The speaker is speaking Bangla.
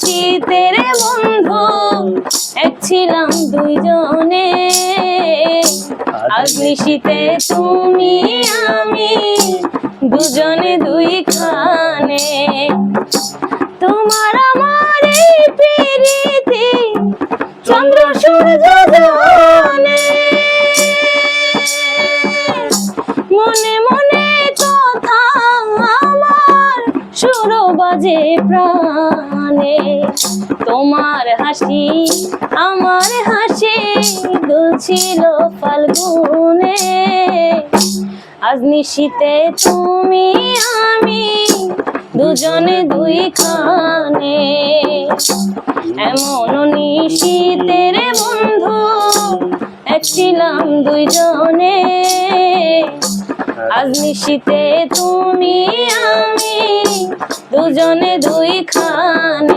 শীতের বন্ধু এক ছিলাম দুইজনে, আজ নিশীতে তুমি আমি দুজনে দুইখানে। তোমার আমার এই প্রীতি চন্দ্র সূর্য জনে, মনে মনে কথা আমার সুর বাজে প্রাণে। তোমার হাসি আমার হাসি দুলছিল ফাল্গুনে, আজ নিশীতে তুমি আমি দুজনে দুইখানে। এমন নিশীতের বন্ধু এক ছিলাম দুইজনে, আজ নিশীতে তুমি আমি দুজনে দুইখানে।